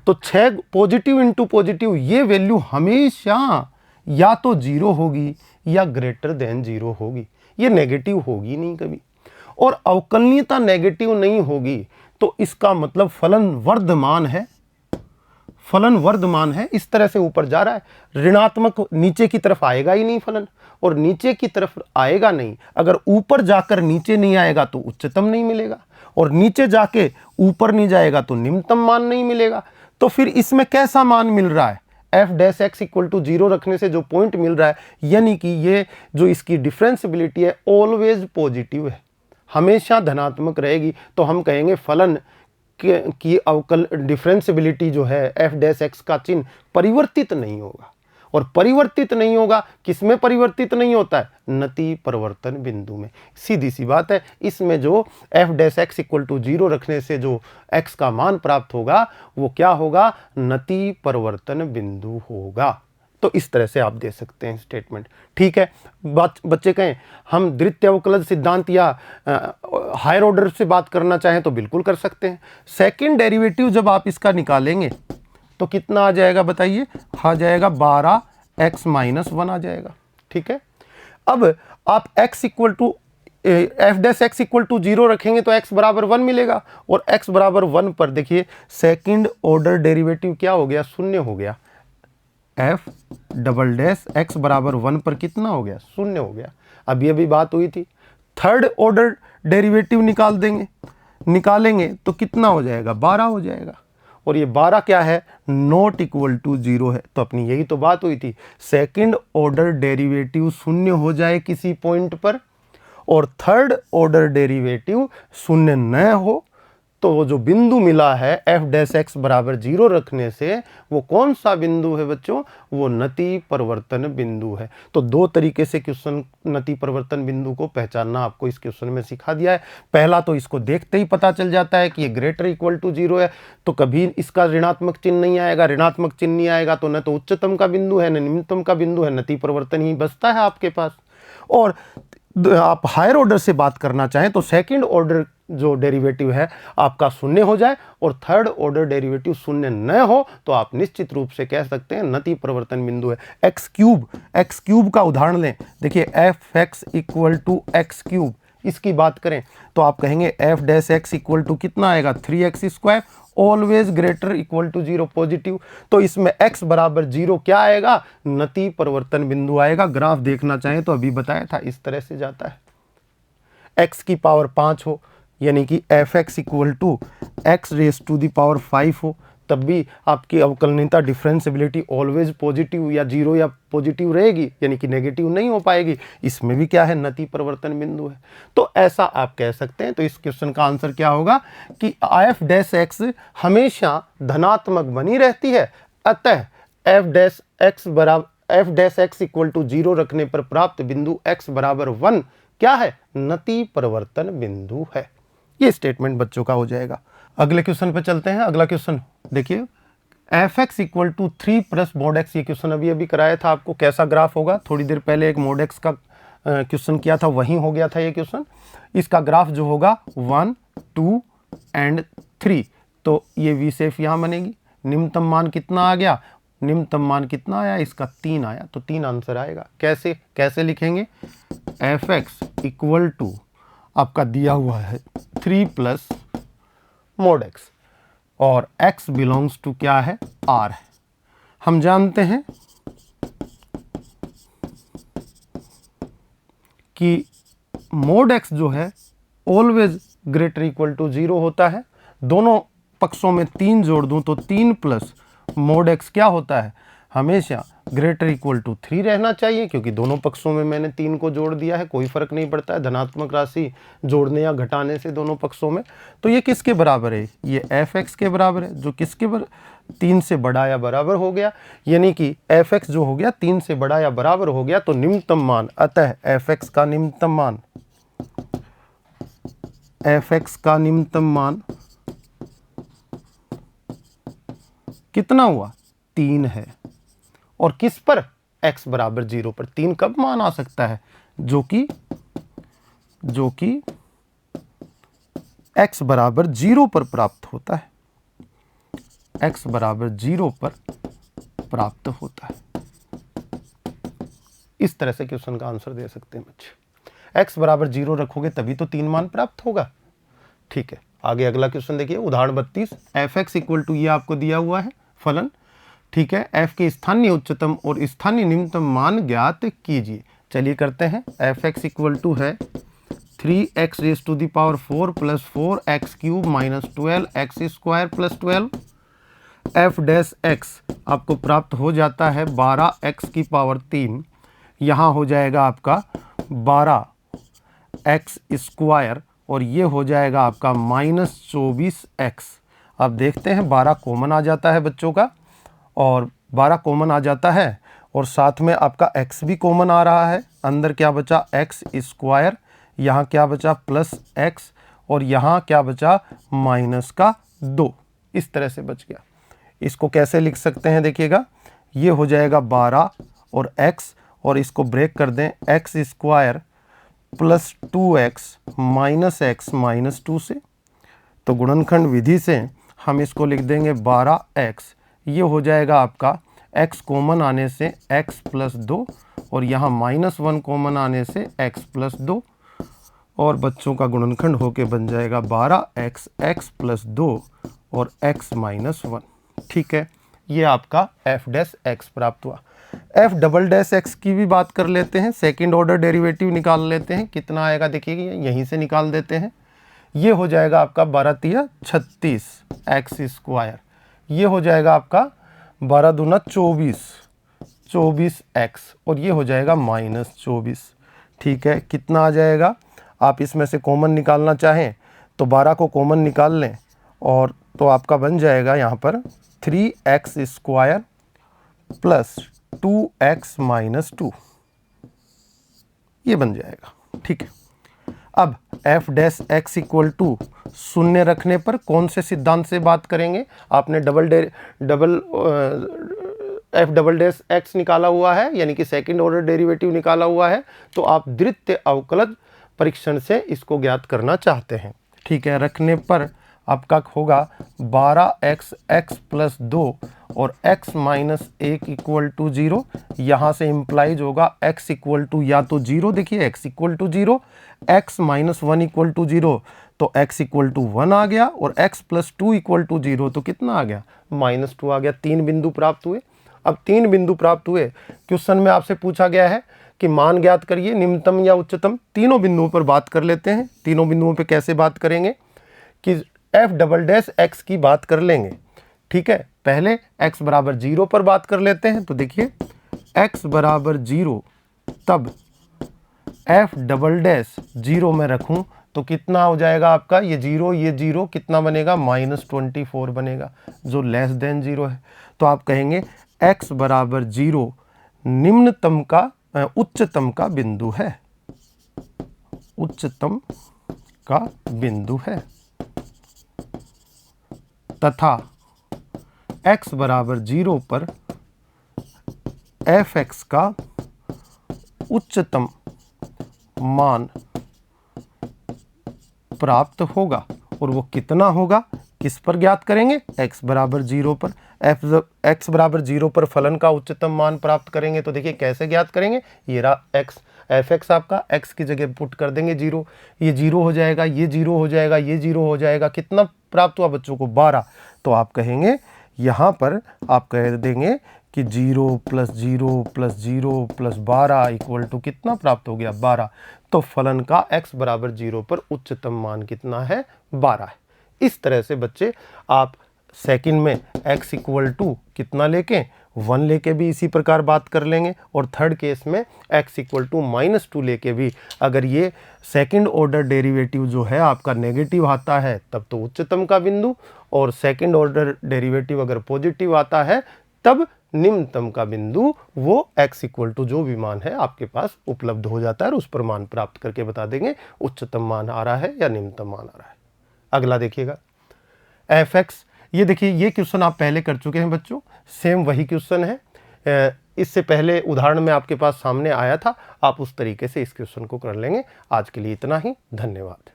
तो 6 पॉजिटिव इंटू पॉजिटिव, ये वैल्यू हमेशा या तो 0 होगी या ग्रेटर देन 0 होगी, ये नेगेटिव होगी नहीं कभी। और अवकलनीयता नेगेटिव नहीं होगी तो इसका मतलब फलन वर्धमान है, फलन वर्धमान है, इस तरह से ऊपर जा रहा है। ऋणात्मक नीचे की तरफ आएगा ही नहीं फलन, और नीचे की तरफ आएगा नहीं, अगर ऊपर जाकर नीचे नहीं आएगा तो उच्चतम नहीं मिलेगा, और नीचे जाके ऊपर नहीं जाएगा तो निम्नतम मान नहीं मिलेगा। तो फिर इसमें कैसा मान मिल रहा है, f dash x equal to 0 रखने से जो पॉइंट मिल रहा है, यानी कि ये जो इसकी डिफरेंसिबिलिटी है ऑलवेज पॉजिटिव है, हमेशा धनात्मक रहेगी। तो हम कहेंगे फलन की अवकल डिफरेंसिबिलिटी जो है एफ डैश एक्स का चिन्ह परिवर्तित नहीं होगा, और परिवर्तित नहीं होगा किसमें परिवर्तित नहीं होता है, नति परिवर्तन बिंदु में। सीधी सी बात है, इसमें जो f dash x equal to 0 रखने से जो एक्स का मान प्राप्त होगा वो क्या होगा, नति परिवर्तन बिंदु होगा। तो इस तरह से आप दे सकते हैं स्टेटमेंट। ठीक है, बच्चे कहें हम द्वितीय अवकलज सिद्धांत या हायर ऑर्डर से बात करना चाहें तो बिल्कुल कर सकते हैं। सेकंड डेरिवेटिव जब आप इसका निकालेंगे तो कितना आ जाएगा बताइए, आ जाएगा 12x माइनस 1 आ जाएगा। ठीक है, अब आप x equal to f dash x equal to 0 रखेंगे तो x बराबर 1 मिलेगा, और x बराबर 1 पर देखिए सेकंड ऑर्डर डेरिवेटिव क्या हो गया, शून्य हो गया। एफ डबल डैश एक्स बराबर 1 पर कितना हो गया, शून्य हो गया। अभी अभी बात हुई थी। थर्ड ऑर्डर डेरिवेटिव निकालेंगे तो कितना हो जाएगा, 12 हो जाएगा, और ये 12 क्या है, नॉट इक्वल टू 0 है। तो अपनी यही तो बात हुई थी, सेकंड ऑर्डर डेरिवेटिव शून्य हो जाए किसी पॉइंट पर, और थर्ड ऑर्डर डेरिवेटिव शून्य न हो, तो वो जो बिंदु मिला है एफ डैश एक्स बराबर 0 रखने से, वो कौन सा बिंदु है बच्चों, वो नति परिवर्तन बिंदु है। तो दो तरीके से क्वेश्चन नति परिवर्तन बिंदु को पहचानना आपको इस क्वेश्चन में सिखा दिया है। पहला तो इसको देखते ही पता चल जाता है कि ये ग्रेटर इक्वल टू 0 है, तो कभी इसका ऋणात्मक चिन्ह नहीं आएगा, ऋणात्मक चिन्ह नहीं आएगा तो न तो उच्चतम का बिंदु है न निम्नतम का बिंदु है, नति परिवर्तन ही बचता है आपके पास। और आप हायर ऑर्डर से बात करना चाहें तो सेकंड ऑर्डर जो डेरिवेटिव है आपका शून्य हो जाए और थर्ड ऑर्डर डेरिवेटिव शून्य न हो तो आप निश्चित रूप से कह सकते हैं नति परिवर्तन बिंदु है। एक्स क्यूब का उदाहरण लें, देखिए f x equal to x cube, इसकी बात करें तो आप कहेंगे f dash x equal to कितना आएगा, 3x square, always greater equal to 0 positive. तो इसमें x बराबर 0 क्या आएगा, नति परिवर्तन बिंदु आएगा। ग्राफ देखना चाहें तो अभी बताया था, इस तरह से जाता है। x की पावर 5 हो यानी कि f x equal to x raise to the power 5 हो, तब भी आपकी अवकलनीयता डिफरेंशियबिलिटी ऑलवेज पॉजिटिव या 0 या पॉजिटिव रहेगी, यानी कि नेगेटिव नहीं हो पाएगी। इसमें भी क्या है, नति परिवर्तन बिंदु है। तो ऐसा आप कह सकते हैं। तो इस क्वेश्चन का आंसर क्या होगा कि एफ डैश एक्स हमेशा धनात्मक बनी रहती है, अतः f dash x equal to 0 रखने पर प्राप्त बिंदु x बराबर 1 क्या है, नति परिवर्तन बिंदु है। ये स्टेटमेंट बच्चों का हो जाएगा। अगले क्वेश्चन पे चलते हैं। अगला क्वेश्चन देखिए, f x equal to 3 plus mod x, ये क्वेश्चन अभी अभी कराया था आपको। कैसा ग्राफ होगा, थोड़ी देर पहले एक मोड एक्स का क्वेश्चन किया था, वहीं हो गया था ये क्वेश्चन। इसका ग्राफ जो होगा 1, 2 एंड 3, तो ये वी शेप यहाँ बनेगी। निम्नतम मान कितना आ गया, निम्नतम मान कितना आया, इसका 3 आया, तो 3 आंसर आएगा। कैसे लिखेंगे, एफ एक्स इक्वल टू आपका दिया हुआ है 3 प्लस मोड एक्स, और x बिलोंग्स टू क्या है, r है। हम जानते हैं कि मोड x जो है ऑलवेज ग्रेटर इक्वल टू 0 होता है। दोनों पक्षों में 3 जोड़ दूं तो 3 प्लस मोड x क्या होता है, हमेशा ग्रेटर इक्वल टू 3 रहना चाहिए, क्योंकि दोनों पक्षों में मैंने 3 को जोड़ दिया है, कोई फर्क नहीं पड़ता है धनात्मक राशि जोड़ने या घटाने से दोनों पक्षों में। तो ये किसके बराबर है, ये एफ एक्स के बराबर है, जो किसके 3 से बड़ा या बराबर हो गया, यानी कि एफ एक्स जो हो गया 3 से बड़ा या बराबर हो गया। तो निम्नतम मान, अतः एफ एक्स का निम्नतम मान कितना हुआ, 3 है, और किस पर, x बराबर 0 पर। 3 कब मान आ सकता है, जो कि x बराबर 0 पर प्राप्त होता है, x बराबर 0 पर प्राप्त होता है। इस तरह से क्वेश्चन का आंसर दे सकते हैं बच्चे। x बराबर 0 रखोगे तभी तो 3 मान प्राप्त होगा। ठीक है, आगे अगला क्वेश्चन देखिए, उदाहरण 32। एफ एक्स इक्वल टू, ये आपको दिया हुआ है फलन। ठीक है, f के स्थानीय उच्चतम और स्थानीय निम्नतम मान ज्ञात कीजिए। चलिए करते हैं। एफ एक्स इक्वल टू है 3x raise to the power 4 plus 4x cube minus 12x square plus 12। F dash x आपको प्राप्त हो जाता है 12x की पावर 3, यहाँ हो जाएगा आपका 12x स्क्वायर और ये हो जाएगा आपका माइनस 24x। अब देखते हैं 12 कॉमन आ जाता है बच्चों का, और 12 कॉमन आ जाता है और साथ में आपका x भी कॉमन आ रहा है। अंदर क्या बचा, x स्क्वायर, यहाँ क्या बचा प्लस x, और यहाँ क्या बचा माइनस का 2। इस तरह से बच गया। इसको कैसे लिख सकते हैं देखिएगा, ये हो जाएगा 12 और x, और इसको ब्रेक कर दें, x square plus 2x minus x minus 2 से, तो गुणनखंड विधि से हम इसको लिख देंगे 12x। ये हो जाएगा आपका x कॉमन आने से x प्लस 2, और यहाँ माइनस 1 कॉमन आने से x प्लस 2, और बच्चों का गुणनखंड होके बन जाएगा 12x x प्लस 2 और x माइनस 1। ठीक है, ये आपका f डैश x प्राप्त हुआ। f डबल डैश x की भी बात कर लेते हैं, सेकंड ऑर्डर डेरिवेटिव निकाल लेते हैं। कितना आएगा देखिए, यहीं से निकाल देते हैं। ये हो जाएगा आपका 12 तिया 36 x स्क्वायर, ये हो जाएगा आपका 12 दूना 24x, और ये हो जाएगा माइनस 24। ठीक है, कितना आ जाएगा, आप इसमें से कॉमन निकालना चाहें तो 12 को कॉमन निकाल लें, और तो आपका बन जाएगा यहाँ पर 3x square plus 2x minus 2, ये बन जाएगा। ठीक है, अब f dash x equal to शून्य रखने पर कौन से सिद्धांत से बात करेंगे। आपने f डबल डैश x निकाला हुआ है, यानी कि सेकंड ऑर्डर डेरिवेटिव निकाला हुआ है, तो आप द्वितीय अवकलज परीक्षण से इसको ज्ञात करना चाहते हैं। ठीक है, रखने पर आपका होगा 12x x प्लस 2 और x माइनस 1 इक्वल टू 0। यहाँ से इम्प्लाइज होगा x इक्वल टू या तो 0, देखिए x equal to 0, x minus 1 equal to 0, तो x इक्वल टू 1 आ गया, और x प्लस 2 इक्वल टू 0, तो कितना आ गया माइनस 2 आ गया। 3 बिंदु प्राप्त हुए। अब 3 बिंदु प्राप्त हुए, क्वेश्चन में आपसे पूछा गया है कि मान ज्ञात करिए, निम्नतम या उच्चतम। तीनों बिंदुओं पर बात कर लेते हैं। तीनों बिंदुओं पर कैसे बात करेंगे कि f डबल डैश x की बात कर लेंगे। ठीक है, पहले x बराबर 0 पर बात कर लेते हैं। तो देखिए x बराबर 0, तब f डबल डैश 0 में रखूं तो कितना हो जाएगा आपका, ये 0 कितना बनेगा माइनस 24 बनेगा, जो लेस देन 0 है। तो आप कहेंगे x बराबर 0 निम्नतम का उच्चतम का बिंदु है, उच्चतम का बिंदु है, तथा x बराबर 0 पर f(x) का उच्चतम मान प्राप्त होगा। और वो कितना होगा, किस पर ज्ञात करेंगे, x बराबर 0 पर। x बराबर 0 पर फलन का उच्चतम मान प्राप्त करेंगे। तो देखिए कैसे ज्ञात करेंगे, ये रहा x, f(x) आपका, x की जगह पुट कर देंगे 0, ये 0 हो जाएगा, ये 0 हो जाएगा, ये 0 हो जाएगा। कितना प्राप्त हुआ बच्चों को, 12। तो आप कहेंगे यहाँ पर आप कह देंगे कि 0 plus 0 plus 0 plus 12 equal to कितना प्राप्त हो गया, 12। तो फलन का x बराबर 0 पर उच्चतम मान कितना है, 12 है। इस तरह से बच्चे आप सेकंड में x इक्वल टू कितना लेके 1 लेके भी इसी प्रकार बात कर लेंगे, और थर्ड केस में x इक्वल टू -2 लेके भी, अगर ये सेकंड ऑर्डर डेरिवेटिव जो है आपका नेगेटिव आता है तब तो उच्चतम का बिंदु, और सेकंड ऑर्डर डेरिवेटिव अगर पॉजिटिव आता है तब निम्नतम का बिंदु, वो x इक्वल टू जो भी मान है आपके पास उपलब्ध हो जाता है, और उस पर मान प्राप्त करके बता देंगे उच्चतम मान आ रहा है या निम्नतम मान आ रहा है। अगला देखिएगा f(x), ये देखिए ये क्वेश्चन आप पहले कर चुके हैं बच्चों, सेम वही क्वेश्चन है। इससे पहले उदाहरण में आपके पास सामने आया था, आप उस तरीके से इस क्वेश्चन को कर लेंगे। आज के लिए इतना ही, धन्यवाद।